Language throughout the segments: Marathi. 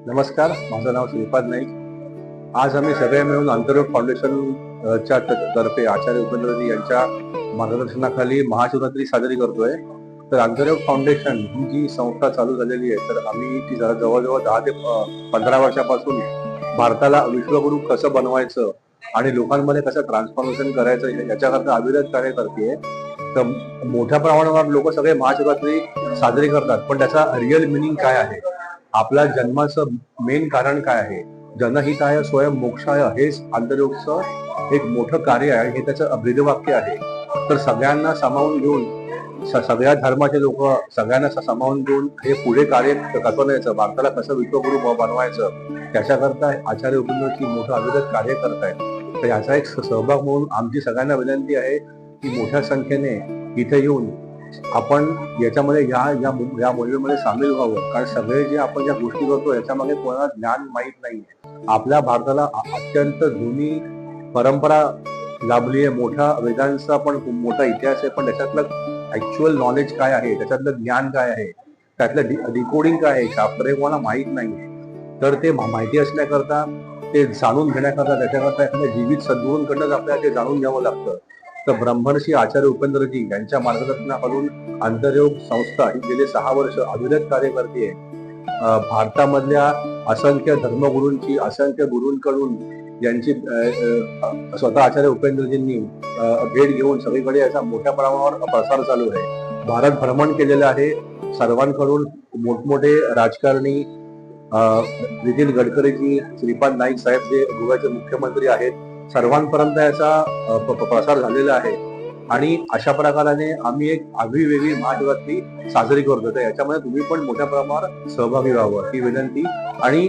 नमस्कार, माझं नाव श्रीपाद नाईक. आज आम्ही सगळे मिळून आंतरयोग फाउंडेशन च्या तर्फे आचार्य उपेंद्रजी यांच्या मार्गदर्शनाखाली महाशिवरात्री साजरी करतोय. तर आंतरयोग फाउंडेशन ही जी संस्था चालू झालेली आहे, तर आम्ही ती जवळजवळ 10 ते 15 वर्षापासून भारताला विश्वगुरू कसं बनवायचं आणि लोकांमध्ये कसं ट्रान्सफॉर्मेशन करायचं याच्याकरता अविरत कार्य करते. तर मोठ्या प्रमाणावर लोक सगळे महाशिवरात्री साजरी करतात, पण त्याचा रिअल मिनिंग काय आहे, आपल्या जन्माचं मेन कारण काय आहे, जनहिताय स्वयं मोक्षाय हेच आंतरयोगचं एक मोठं कार्य आहे. हे त्याचं ब्रीदवाक्य आहे. तर सगळ्यांना सामावून घेऊन सगळ्या धर्माचे लोक सगळ्यांना सामावून घेऊन हे पुढे कार्य कसं न्यायचं, भारताला कसं विश्वगुरू बनवायचं, त्याच्याकरता आचार्य उपेंद्रजी मोठं अविरत कार्य करतायत. तर याचा एक सहभाग म्हणून आमची सगळ्यांना विनंती आहे की मोठ्या संख्येने इथे येऊन आपण याच्यामध्ये या मोहिमेमध्ये सामील व्हावं. कारण सगळे जे आपण ज्या गोष्टी करतो याच्यामध्ये कोणाला ज्ञान माहीत नाहीये. आपल्या भारताला अत्यंत जुनी परंपरा लाभली आहे, मोठा वेदांचा पण मोठा इतिहास आहे, पण त्याच्यातलं ऍक्च्युअल नॉलेज काय आहे, त्याच्यातलं ज्ञान काय आहे, त्यातलं डिकोडिंग काय आहे, शास्त्र कोणाला माहीत नाहीये. तर ते माहिती असण्याकरता, ते जाणून घेण्याकरता, त्याच्याकरता एखाद्या जीवित सद्गुरूंकडूनच आपल्याला ते जाणून घ्यावं लागतं. तर ब्रह्मर्षी आचार्य उपेंद्रजी यांच्या मार्गदर्शनाखालून आंतरयोग संस्था ही गेले 6 वर्ष अविरत कार्य करते. भारतामधल्या असंख्य धर्मगुरूंची, असंख्य गुरूंकडून यांची स्वतः आचार्य उपेंद्रजींनी भेट घेऊन सगळीकडे याचा मोठ्या प्रमाणावर प्रसार चालू आहे. भारत भ्रमण केलेलं आहे. सर्वांकडून मोठमोठे राजकारणी, नितीन गडकरीजी, श्रीपाद नाईक साहेब जे गोव्याचे मुख्यमंत्री आहेत, सर्वांपर्यंत याचा प्रसार झालेला आहे. आणि अशा प्रकाराने आम्ही एक आगळीवेगळी महाशिवरात्री साजरी करतो. तर याच्यामध्ये तुम्ही पण मोठ्या प्रमाणावर सहभागी व्हावं ही विनंती. आणि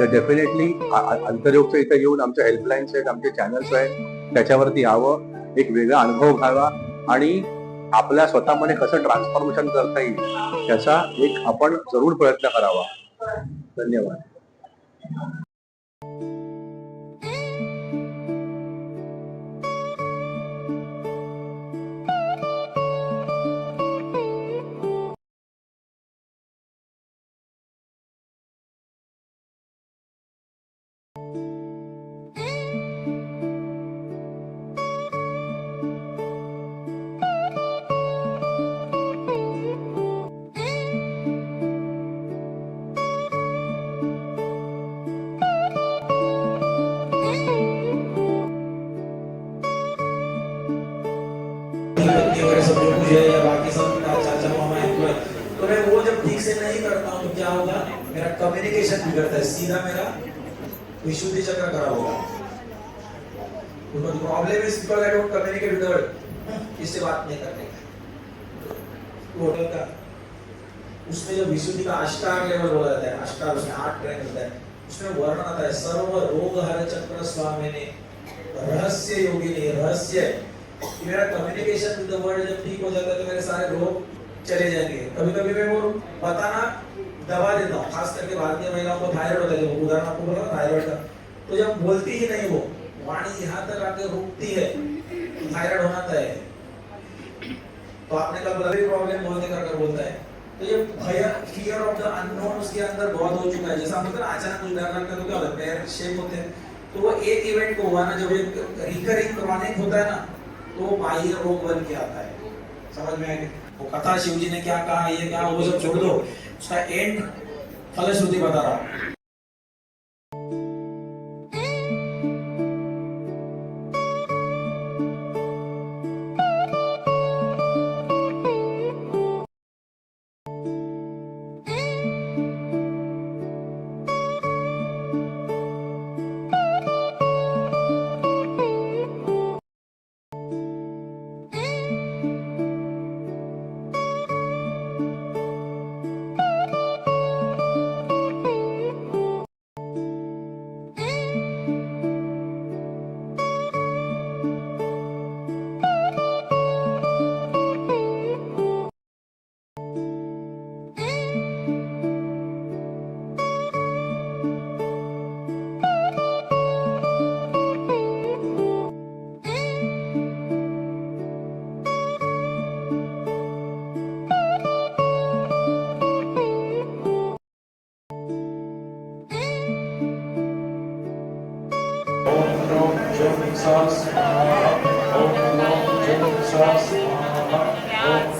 डेफिनेटली आंतरयोगच्या इथे येऊन आमच्या हेल्पलाईन्स आहेत, आमचे चॅनल्स आहेत, त्याच्यावरती यावं, एक वेगळा अनुभव घ्यावा आणि आपल्या स्वतःमध्ये कसं ट्रान्सफॉर्मेशन करता येईल त्याचा एक आपण जरूर प्रयत्न करावा. धन्यवाद. या बाकी सब चाचा मामा एम्प्लॉय, तो मैं वो जब ठीक से नहीं करता हूँ तो क्या होगा, मेरा कम्युनिकेशन बिगड़ता है, सीधा मेरा विशुद्धि चक्र खराब होगा. Problem is because I don't communicate विद वर्ड, इससे बात नहीं करने होटल का उसमें जो विशुद्धि का अष्टांग लेवल बोला जाता है, अष्टांग उसमें 8 ट्रेन होता है, उसमें वर्णन आता है सर्व रोग हर चक्र स्वामिने रहस्य योगिनी. रहस्य मेरा कम्युनिकेशन विद द वर्ल्ड जब ठीक हो जाता है तो मेरे सारे रोग चले जाएंगे. कभी कभी मैं वो बताना दबा देता हूँ, खास करके भारतीय महिलाओं को थायराइड होता है, उदाहरण आपको बोला थायराइड का, तो जब बोलती ही नहीं वो वाणी यहाँ तक आके रुकती है, थायराइड होना तय है. तो आपने कल बोला प्रॉब्लम बोलने का कर बोलता है, तो ये भय, फियर ऑफ द अननोन उसके अंदर बहुत हो चुका है. जैसा हम अचानक कुछ डर लगता है तो क्या होता है, पैर शेक होते हैं. तो वो एक इवेंट को हुआ ना, जब एक रिकरिंग क्रॉनिक होता है ना, तो बाह्य रोग बन के आता है. समझ में आएगी वो कथा, शिवजी ने क्या कहा, ये क्या, वो सब छोड़ दो, उसका एंड फलश्रुति बता रहा हूं. ज्योतिषा स्वाहा ओम ज्योतिषा स्वाहा ओम